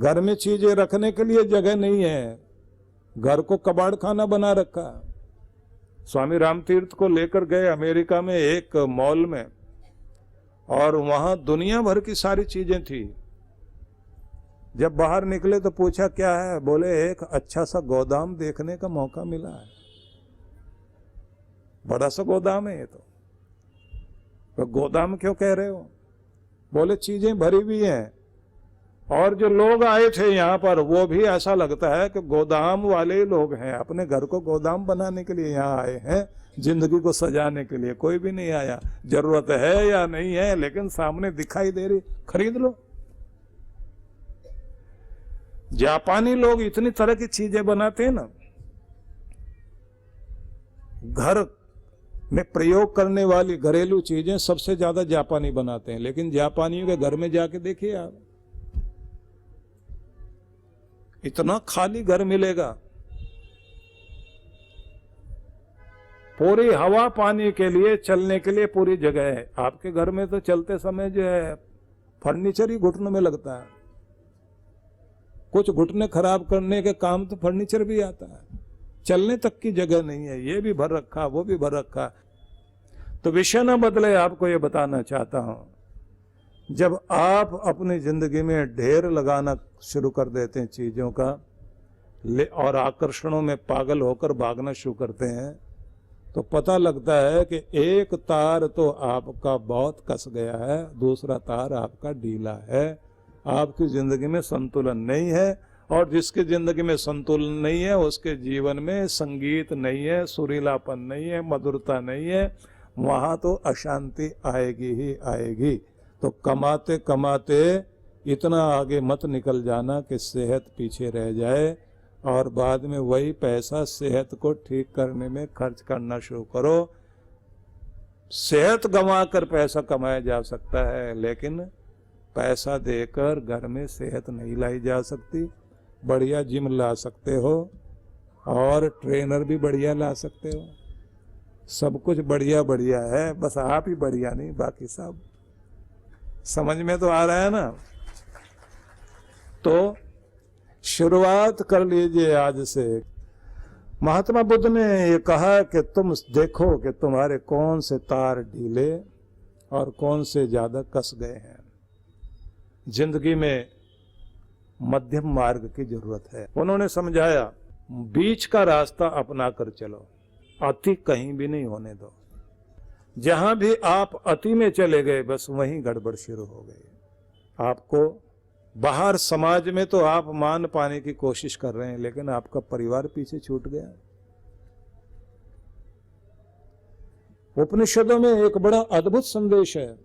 घर में चीजें रखने के लिए जगह नहीं है, घर को कबाड़ खाना बना रखा। स्वामी रामतीर्थ को लेकर गए अमेरिका में एक मॉल में, और वहां दुनिया भर की सारी चीजें थी। जब बाहर निकले तो पूछा क्या है, बोले एक अच्छा सा गोदाम देखने का मौका मिला है। बड़ा सा गोदाम है ये तो गोदाम क्यों कह रहे हो? बोले चीजें भरी हुई हैं, और जो लोग आए थे यहाँ पर वो भी ऐसा लगता है कि गोदाम वाले लोग हैं, अपने घर को गोदाम बनाने के लिए यहाँ आए हैं, जिंदगी को सजाने के लिए कोई भी नहीं आया। जरूरत है या नहीं है, लेकिन सामने दिखाई दे रही, खरीद लो। जापानी लोग इतनी तरह की चीजें बनाते हैं ना, घर में प्रयोग करने वाली घरेलू चीजें सबसे ज्यादा जापानी बनाते हैं। लेकिन जापानियों के घर में जाके देखिए आप, इतना खाली घर मिलेगा। पूरी हवा पानी के लिए, चलने के लिए पूरी जगह है। आपके घर में तो चलते समय जो है फर्नीचर ही घुटनों में लगता है। कुछ घुटने खराब करने के काम तो फर्नीचर भी आता है, चलने तक की जगह नहीं है। ये भी भर रखा, वो भी भर रखा। तो विषय न बदले, आपको ये बताना चाहता हूं, जब आप अपनी जिंदगी में ढेर लगाना शुरू कर देते हैं चीजों का, और आकर्षणों में पागल होकर भागना शुरू करते हैं, तो पता लगता है कि एक तार तो आपका बहुत कस गया है, दूसरा तार आपका ढीला है। आपकी जिंदगी में संतुलन नहीं है, और जिसकी जिंदगी में संतुलन नहीं है उसके जीवन में संगीत नहीं है, सुरीलापन नहीं है, मधुरता नहीं है। वहां तो अशांति आएगी ही आएगी। तो कमाते कमाते इतना आगे मत निकल जाना कि सेहत पीछे रह जाए, और बाद में वही पैसा सेहत को ठीक करने में खर्च करना शुरू करो। सेहत गंवा कर पैसा कमाया जा सकता है, लेकिन पैसा देकर घर में सेहत नहीं लाई जा सकती। बढ़िया जिम ला सकते हो, और ट्रेनर भी बढ़िया ला सकते हो। सब कुछ बढ़िया बढ़िया है, बस आप ही बढ़िया नहीं, बाकी सब। समझ में तो आ रहा है ना? तो शुरुआत कर लीजिए आज से। महात्मा बुद्ध ने ये कहा कि तुम देखो कि तुम्हारे कौन से तार ढीले और कौन से ज्यादा कस गए हैं। जिंदगी में मध्यम मार्ग की जरूरत है। उन्होंने समझाया, बीच का रास्ता अपना कर चलो, अति कहीं भी नहीं होने दो। जहां भी आप अति में चले गए, बस वहीं गड़बड़ शुरू हो गई। आपको बाहर समाज में तो आप मान पाने की कोशिश कर रहे हैं, लेकिन आपका परिवार पीछे छूट गया। उपनिषदों में एक बड़ा अद्भुत संदेश है।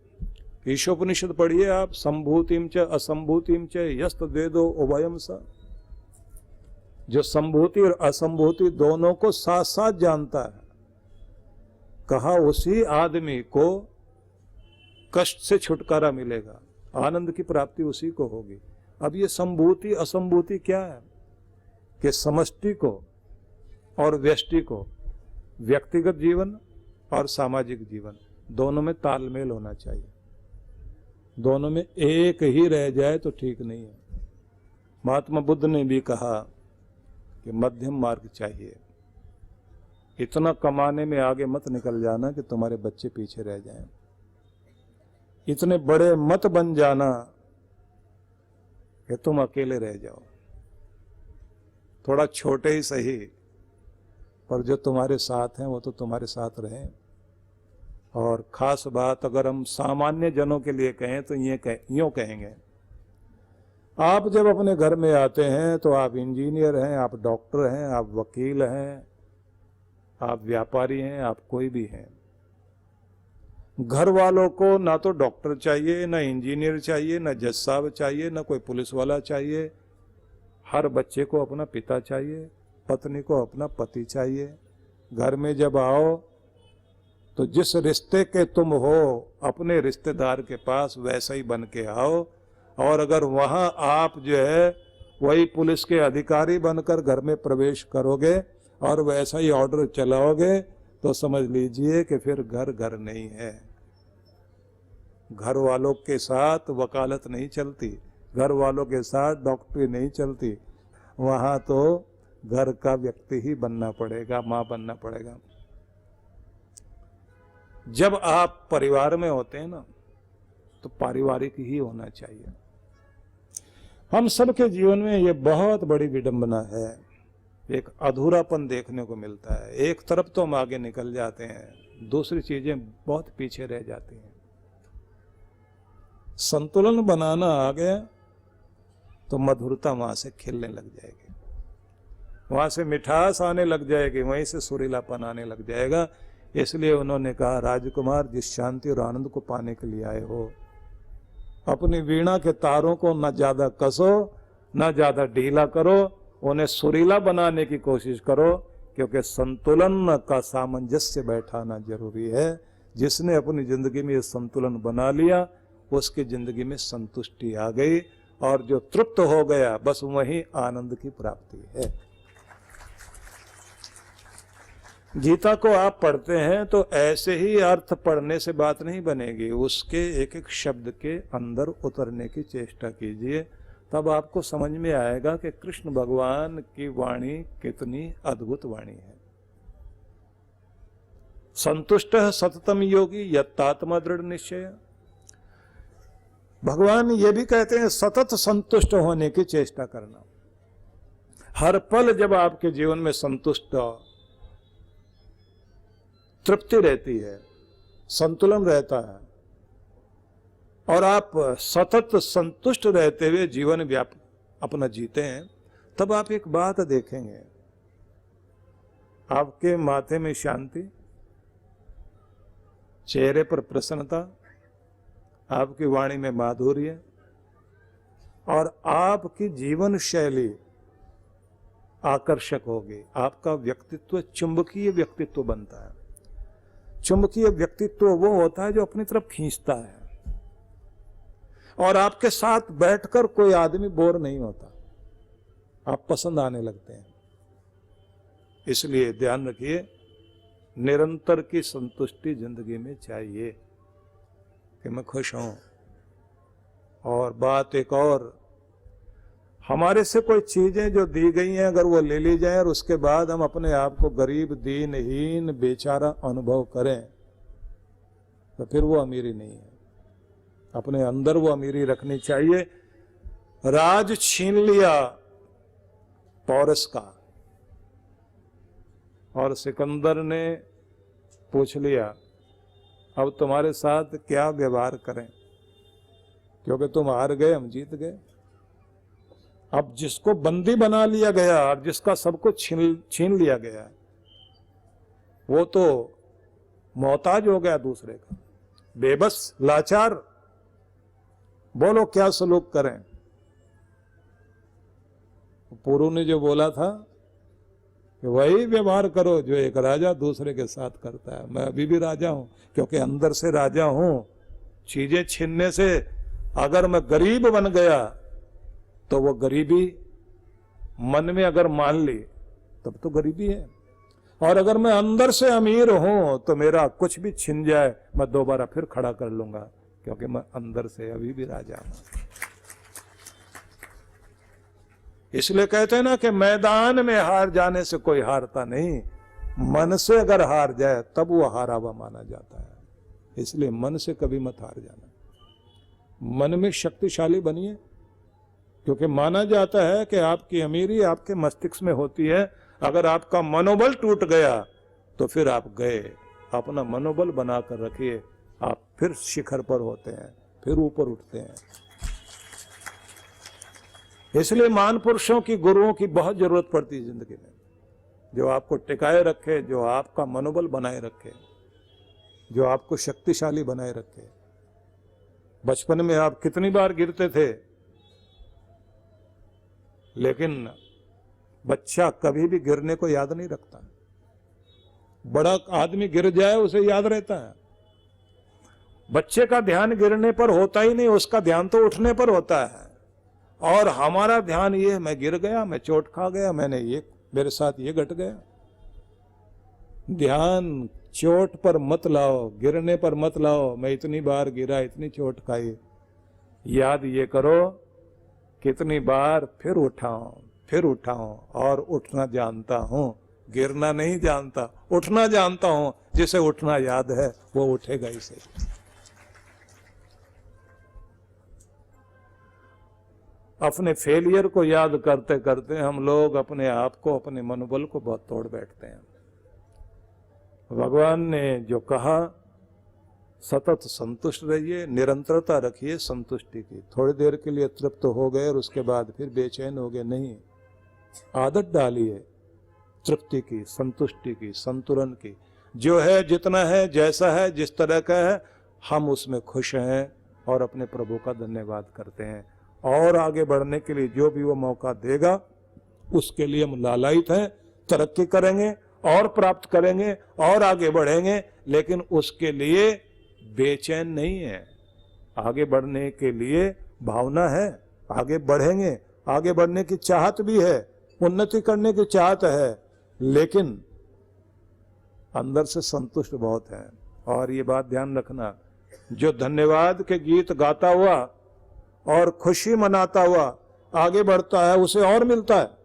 ईशोपनिषद पढ़िए आप, संभूतिम च असंभूतिम च यस्त द्वेदो उभयम स। जो संभूति और असंभूति दोनों को साथ साथ जानता है, कहा उसी आदमी को कष्ट से छुटकारा मिलेगा, आनंद की प्राप्ति उसी को होगी। अब ये संभूति असंभूति क्या है कि समष्टि को और व्यष्टि को, व्यक्तिगत जीवन और सामाजिक जीवन, दोनों में तालमेल होना चाहिए। दोनों में एक ही रह जाए तो ठीक नहीं है। महात्मा बुद्ध ने भी कहा कि मध्यम मार्ग चाहिए। इतना कमाने में आगे मत निकल जाना कि तुम्हारे बच्चे पीछे रह जाएं। इतने बड़े मत बन जाना कि तुम अकेले रह जाओ। थोड़ा छोटे ही सही, पर जो तुम्हारे साथ हैं वो तो तुम्हारे साथ रहें। और खास बात अगर हम सामान्य जनों के लिए कहें तो यूं कहेंगे, आप जब अपने घर में आते हैं तो आप इंजीनियर हैं, आप डॉक्टर हैं, आप वकील हैं, आप व्यापारी हैं, आप कोई भी हैं। घर वालों को ना तो डॉक्टर चाहिए, ना इंजीनियर चाहिए, ना जज साहब चाहिए, ना कोई पुलिस वाला चाहिए। हर बच्चे को अपना पिता चाहिए, पत्नी को अपना पति चाहिए। घर में जब आओ तो जिस रिश्ते के तुम हो अपने रिश्तेदार के पास वैसा ही बन के आओ। और अगर वहां आप जो है वही पुलिस के अधिकारी बनकर घर में प्रवेश करोगे और वैसा ही ऑर्डर चलाओगे तो समझ लीजिए कि फिर घर घर नहीं है। घर वालों के साथ वकालत नहीं चलती, घर वालों के साथ डॉक्टरी नहीं चलती, वहां तो घर का व्यक्ति ही बनना पड़ेगा, मां बनना पड़ेगा। जब आप परिवार में होते हैं ना, तो पारिवारिक ही होना चाहिए। हम सबके जीवन में ये बहुत बड़ी विडंबना है, एक अधूरापन देखने को मिलता है। एक तरफ तो हम आगे निकल जाते हैं, दूसरी चीजें बहुत पीछे रह जाती हैं। संतुलन बनाना आ गया तो मधुरता वहां से खिलने लग जाएगी, वहां से मिठास आने लग जाएगी, वहीं से सुरीलापन आने लग जाएगा। इसलिए उन्होंने कहा, राजकुमार, जिस शांति और आनंद को पाने के लिए आए हो, अपनी वीणा के तारों को न ज्यादा कसो, न ज्यादा ढीला करो, उन्हें सुरीला बनाने की कोशिश करो, क्योंकि संतुलन का सामंजस्य बैठाना जरूरी है। जिसने अपनी जिंदगी में ये संतुलन बना लिया, उसकी जिंदगी में संतुष्टि आ गई, और जो तृप्त हो गया, बस वही आनंद की प्राप्ति है। गीता को आप पढ़ते हैं तो ऐसे ही अर्थ पढ़ने से बात नहीं बनेगी, उसके एक एक शब्द के अंदर उतरने की चेष्टा कीजिए, तब आपको समझ में आएगा कि कृष्ण भगवान की वाणी कितनी अद्भुत वाणी है। संतुष्ट सततम योगी यत्तात्मा दृढ़ निश्चय। भगवान ये भी कहते हैं सतत संतुष्ट होने की चेष्टा करना। हर पल जब आपके जीवन में संतुष्ट तृप्ति रहती है, संतुलन रहता है, और आप सतत संतुष्ट रहते हुए जीवन अपना जीते हैं, तब आप एक बात देखेंगे, आपके माथे में शांति, चेहरे पर प्रसन्नता, आपकी वाणी में माधुर्य, और आपकी जीवन शैली आकर्षक होगी। आपका व्यक्तित्व चुंबकीय व्यक्तित्व बनता है। चुंबकीय व्यक्तित्व वो होता है जो अपनी तरफ खींचता है, और आपके साथ बैठकर कोई आदमी बोर नहीं होता, आप पसंद आने लगते हैं। इसलिए ध्यान रखिए, निरंतर की संतुष्टि जिंदगी में चाहिए कि मैं खुश हूं। और बात एक और, हमारे से कोई चीजें जो दी गई हैं अगर वो ले ली जाए और उसके बाद हम अपने आप को गरीब, दीनहीन, बेचारा अनुभव करें, तो फिर वो अमीरी नहीं है। अपने अंदर वो अमीरी रखनी चाहिए। राज छीन लिया पौरस का, और सिकंदर ने पूछ लिया, अब तुम्हारे साथ क्या व्यवहार करें, क्योंकि तुम हार गए, हम जीत गए। अब जिसको बंदी बना लिया गया और जिसका सब कुछ छीन लिया गया, वो तो मोहताज हो गया दूसरे का, बेबस, लाचार। बोलो क्या सलूक करें। पुरु ने जो बोला था कि वही व्यवहार करो जो एक राजा दूसरे के साथ करता है। मैं अभी भी राजा हूं, क्योंकि अंदर से राजा हूं। चीजें छीनने से अगर मैं गरीब बन गया तो वो गरीबी मन में अगर मान ली तब तो गरीबी है, और अगर मैं अंदर से अमीर हूं तो मेरा कुछ भी छिन जाए मैं दोबारा फिर खड़ा कर लूंगा, क्योंकि मैं अंदर से अभी भी राजा हूं। इसलिए कहते हैं ना कि मैदान में हार जाने से कोई हारता नहीं, मन से अगर हार जाए तब वो हारा हुआ माना जाता है। इसलिए मन से कभी मत हार जाना, मन में शक्तिशाली बनिए, क्योंकि माना जाता है कि आपकी अमीरी आपके मस्तिष्क में होती है। अगर आपका मनोबल टूट गया तो फिर आप गए। अपना मनोबल बनाकर रखिए, आप फिर शिखर पर होते हैं, फिर ऊपर उठते हैं। इसलिए महान पुरुषों की, गुरुओं की बहुत जरूरत पड़ती है जिंदगी में, जो आपको टिकाए रखे, जो आपका मनोबल बनाए रखे, जो आपको शक्तिशाली बनाए रखे। बचपन में आप कितनी बार गिरते थे, लेकिन बच्चा कभी भी गिरने को याद नहीं रखता। बड़ा आदमी गिर जाए उसे याद रहता है। बच्चे का ध्यान गिरने पर होता ही नहीं, उसका ध्यान तो उठने पर होता है। और हमारा ध्यान ये, मैं गिर गया, मैं चोट खा गया, मैंने ये, मेरे साथ ये घट गया। ध्यान चोट पर मत लाओ, गिरने पर मत लाओ, मैं इतनी बार गिरा, इतनी चोट खाई। याद ये करो कितनी बार फिर उठाऊं और उठना जानता हूं, गिरना नहीं जानता, उठना जानता हूं। जिसे उठना याद है वो उठेगा ही सही। अपने फेलियर को याद करते करते हम लोग अपने आप को, अपने मनोबल को बहुत तोड़ बैठते हैं। भगवान ने जो कहा, सतत संतुष्ट रहिए, निरंतरता रखिए संतुष्टि की। थोड़ी देर के लिए तृप्त हो गए और उसके बाद फिर बेचैन हो गए, नहीं। आदत डालिए तृप्ति की, संतुष्टि की, संतुलन की। जो है, जितना है, जैसा है, जिस तरह का है, हम उसमें खुश हैं और अपने प्रभु का धन्यवाद करते हैं। और आगे बढ़ने के लिए जो भी वो मौका देगा उसके लिए हम लालायित हैं। तरक्की करेंगे और प्राप्त करेंगे और आगे बढ़ेंगे, लेकिन उसके लिए बेचैन नहीं है। आगे बढ़ने के लिए भावना है, आगे बढ़ेंगे, आगे बढ़ने की चाहत भी है, उन्नति करने की चाहत है, लेकिन अंदर से संतुष्ट बहुत है। और ये बात ध्यान रखना, जो धन्यवाद के गीत गाता हुआ और खुशी मनाता हुआ आगे बढ़ता है उसे और मिलता है।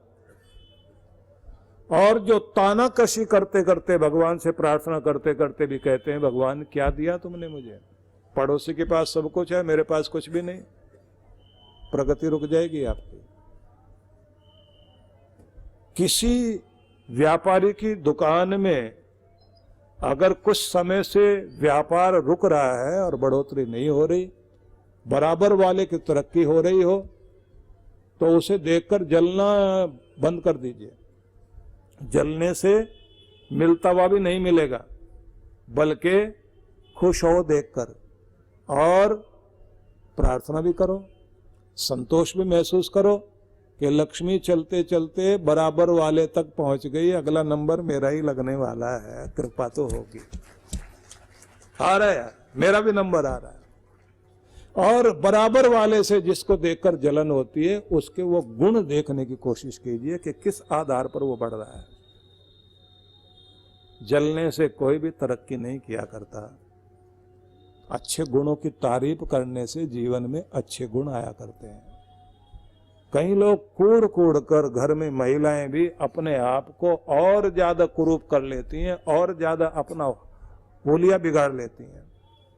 और जो ताना कशी करते करते, भगवान से प्रार्थना करते करते भी कहते हैं, भगवान क्या दिया तुमने मुझे, पड़ोसी के पास सब कुछ है, मेरे पास कुछ भी नहीं, प्रगति रुक जाएगी आपकी। किसी व्यापारी की दुकान में अगर कुछ समय से व्यापार रुक रहा है और बढ़ोतरी नहीं हो रही, बराबर वाले की तरक्की हो रही हो, तो उसे देखकर जलना बंद कर दीजिए। जलने से मिलता हुआ भी नहीं मिलेगा, बल्कि खुश हो देखकर, और प्रार्थना भी करो, संतोष भी महसूस करो कि लक्ष्मी चलते चलते बराबर वाले तक पहुंच गई, अगला नंबर मेरा ही लगने वाला है, कृपा तो होगी। आ रहा है, मेरा भी नंबर आ रहा है। और बराबर वाले से जिसको देखकर जलन होती है, उसके वो गुण देखने की कोशिश कीजिए कि किस आधार पर वो बढ़ रहा है। जलने से कोई भी तरक्की नहीं किया करता। अच्छे गुणों की तारीफ करने से जीवन में अच्छे गुण आया करते हैं। कई लोग कूड़ कूड़ कर, घर में महिलाएं भी अपने आप को और ज्यादा कुरूप कर लेती हैं और ज्यादा अपना होलिया बिगाड़ लेती हैं।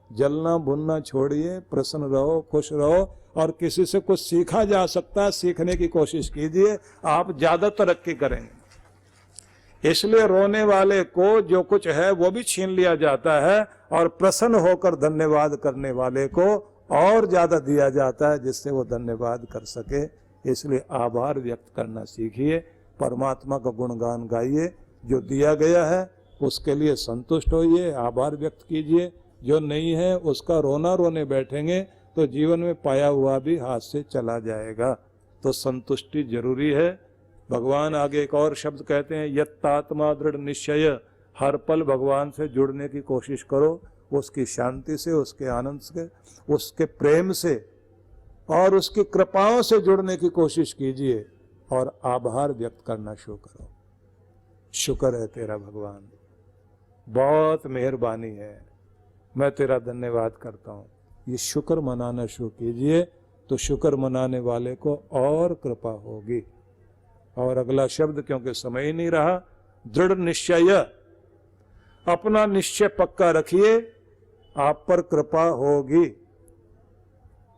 जलना भुनना छोड़िए, प्रसन्न रहो, खुश रहो, और किसी से कुछ सीखा जा सकता है, सीखने की कोशिश कीजिए, आप ज्यादा तरक्की करेंगे। इसलिए रोने वाले को जो कुछ है वो भी छीन लिया जाता है, और प्रसन्न होकर धन्यवाद करने वाले को और ज्यादा दिया जाता है, जिससे वो धन्यवाद कर सके। इसलिए आभार व्यक्त करना सीखिए, परमात्मा का गुणगान गाइए, जो दिया गया है उसके लिए संतुष्ट होइए, आभार व्यक्त कीजिए। जो नहीं है उसका रोना रोने बैठेंगे तो जीवन में पाया हुआ भी हाथ से चला जाएगा। तो संतुष्टि जरूरी है। भगवान आगे एक और शब्द कहते हैं, यत्तात्मा दृढ़ निश्चय। हर पल भगवान से जुड़ने की कोशिश करो, उसकी शांति से, उसके आनंद से, उसके प्रेम से और उसकी कृपाओं से जुड़ने की कोशिश कीजिए, और आभार व्यक्त करना शुरू करो। शुक्र है तेरा भगवान, बहुत मेहरबानी है, मैं तेरा धन्यवाद करता हूँ। ये शुक्र मनाना शुरू कीजिए, तो शुक्र मनाने वाले को और कृपा होगी। और अगला शब्द, क्योंकि समय ही नहीं रहा, दृढ़ निश्चय। अपना निश्चय पक्का रखिए, आप पर कृपा होगी।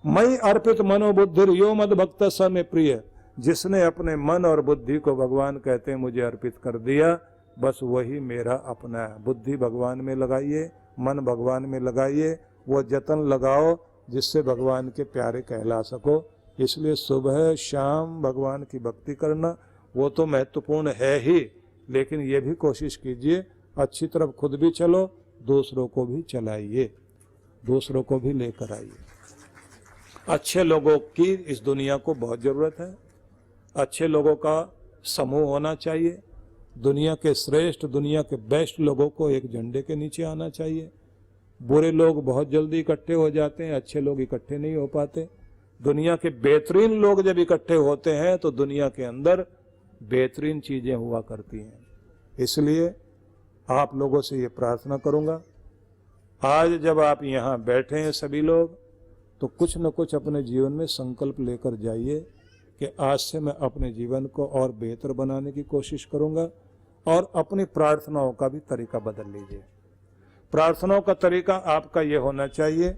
मई अर्पित मनोबुद्धि यो मद भक्त स में प्रिय। जिसने अपने मन और बुद्धि को, भगवान कहते हैं, मुझे अर्पित कर दिया, बस वही मेरा अपना है। बुद्धि भगवान में लगाइए, मन भगवान में लगाइए, वो जतन लगाओ जिससे भगवान के प्यारे कहला सको। इसलिए सुबह शाम भगवान की भक्ति करना वो तो महत्वपूर्ण है ही, लेकिन ये भी कोशिश कीजिए अच्छी तरफ खुद भी चलो, दूसरों को भी चलाइए, दूसरों को भी लेकर आइए। अच्छे लोगों की इस दुनिया को बहुत जरूरत है। अच्छे लोगों का समूह होना चाहिए। दुनिया के श्रेष्ठ, दुनिया के बेस्ट लोगों को एक झंडे के नीचे आना चाहिए। बुरे लोग बहुत जल्दी इकट्ठे हो जाते हैं, अच्छे लोग इकट्ठे नहीं हो पाते। दुनिया के बेहतरीन लोग जब इकट्ठे होते हैं तो दुनिया के अंदर बेहतरीन चीजें हुआ करती हैं। इसलिए आप लोगों से ये प्रार्थना करूंगा, आज जब आप यहाँ बैठे हैं सभी लोग, तो कुछ न कुछ अपने जीवन में संकल्प लेकर जाइए कि आज से मैं अपने जीवन को और बेहतर बनाने की कोशिश करूंगा। और अपनी प्रार्थनाओं का भी तरीका बदल लीजिए। प्रार्थनाओं का तरीका आपका ये होना चाहिए,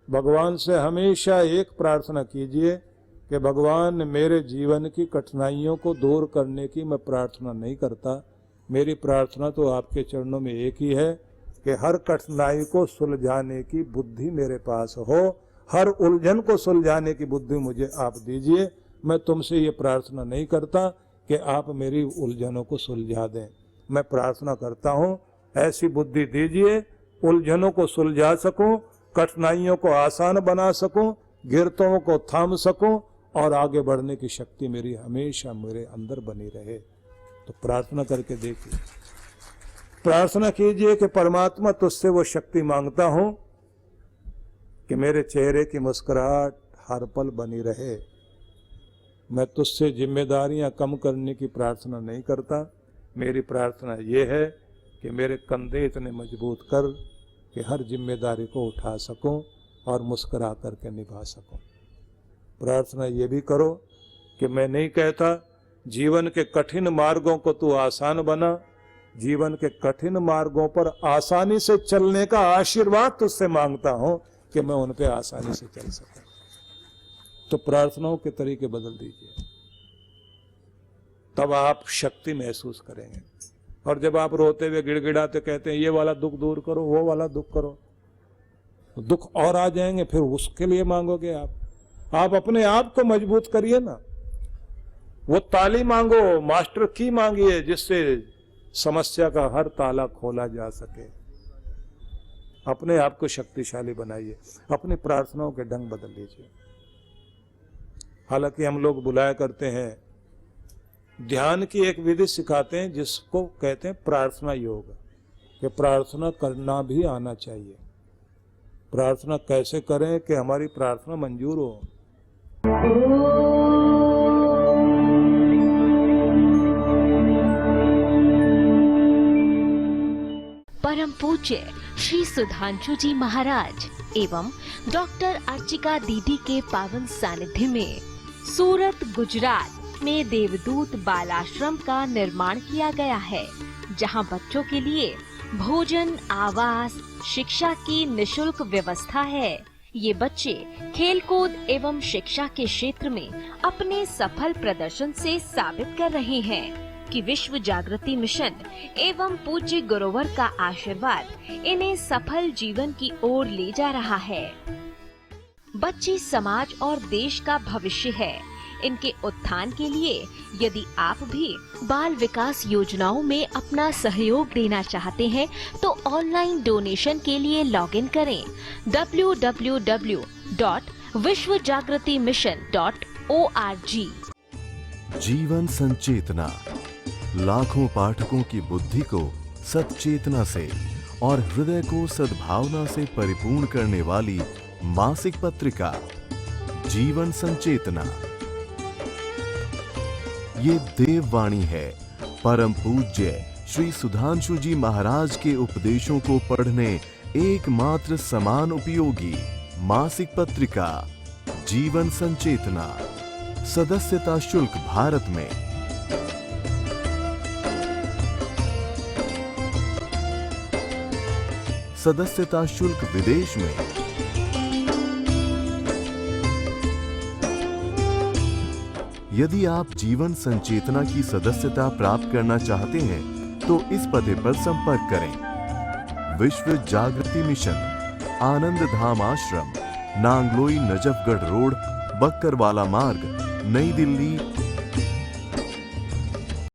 भगवान से हमेशा एक प्रार्थना कीजिए कि भगवान मेरे जीवन की कठिनाइयों को दूर करने की मैं प्रार्थना नहीं करता, मेरी प्रार्थना तो आपके चरणों में एक ही है कि हर कठिनाई को सुलझाने की बुद्धि मेरे पास हो, हर उलझन को सुलझाने की बुद्धि मुझे आप दीजिए। मैं तुमसे ये प्रार्थना नहीं करता कि आप मेरी उलझनों को सुलझा दें, मैं प्रार्थना करता हूँ ऐसी बुद्धि दीजिए, उलझनों को सुलझा सकूं, कठिनाइयों को आसान बना सकूं, गिरतों को थाम सकूं और आगे बढ़ने की शक्ति मेरी हमेशा मेरे अंदर बनी रहे। तो प्रार्थना करके देखिए, प्रार्थना कीजिए कि परमात्मा तुझसे वो शक्ति मांगता हूं कि मेरे चेहरे की मुस्कुराहट हर पल बनी रहे। मैं तुझसे जिम्मेदारियां कम करने की प्रार्थना नहीं करता, मेरी प्रार्थना ये है कि मेरे कंधे इतने मजबूत कर कि हर जिम्मेदारी को उठा सकूं और मुस्कुरा करके निभा सकूं। प्रार्थना ये भी करो कि मैं नहीं कहता जीवन के कठिन मार्गों को तू आसान बना, जीवन के कठिन मार्गों पर आसानी से चलने का आशीर्वाद तुझसे मांगता हूं कि मैं उन पे आसानी से चल सकूं। तो प्रार्थनाओं के तरीके बदल दीजिए, तब आप शक्ति महसूस करेंगे। और जब आप रोते हुए गिड़गिड़ाते कहते हैं ये वाला दुख दूर करो, वो वाला दुख करो, तो दुख और आ जाएंगे, फिर उसके लिए मांगोगे आप अपने आप को मजबूत करिए ना। वो ताली मांगो, मास्टर की मांगिए जिससे समस्या का हर ताला खोला जा सके। अपने आप को शक्तिशाली बनाइए, अपनी प्रार्थनाओं के ढंग बदल लीजिए। हालांकि हम लोग बुलाया करते हैं, ध्यान की एक विधि सिखाते हैं जिसको कहते हैं प्रार्थना योग, कि प्रार्थना करना भी आना चाहिए। प्रार्थना कैसे करें कि हमारी प्रार्थना मंजूर हो। परम पूज्य श्री सुधांशु जी महाराज एवं डॉक्टर अर्चिका दीदी के पावन सानिध्य में सूरत गुजरात में देवदूत बालाश्रम का निर्माण किया गया है, जहां बच्चों के लिए भोजन, आवास, शिक्षा की निशुल्क व्यवस्था है। ये बच्चे खेलकूद एवं शिक्षा के क्षेत्र में अपने सफल प्रदर्शन से साबित कर रहे हैं कि विश्व जागृति मिशन एवं पूज्य गुरुवर का आशीर्वाद इन्हें सफल जीवन की ओर ले जा रहा है। बच्चे समाज और देश का भविष्य है। इनके उत्थान के लिए यदि आप भी बाल विकास योजनाओं में अपना सहयोग देना चाहते हैं तो ऑनलाइन डोनेशन के लिए लॉगिन करें www.vishwajagritimission.org। जीवन संचेतना लाखों पाठकों की बुद्धि को सच्चेतना से और हृदय को सद्भावना से परिपूर्ण करने वाली मासिक पत्रिका जीवन संचेतना। ये देववाणी है परम पूज्य श्री सुधांशु जी महाराज के उपदेशों को पढ़ने एकमात्र समान उपयोगी मासिक पत्रिका जीवन संचेतना। सदस्यता शुल्क भारत में सदस्यता शुल्क विदेश में। यदि आप जीवन संचेतना की सदस्यता प्राप्त करना चाहते हैं तो इस पते पर संपर्क करें। विश्व जागृति मिशन, आनंद धाम आश्रम, नांगलोई नजफगढ़ रोड, बक्करवाला मार्ग, नई दिल्ली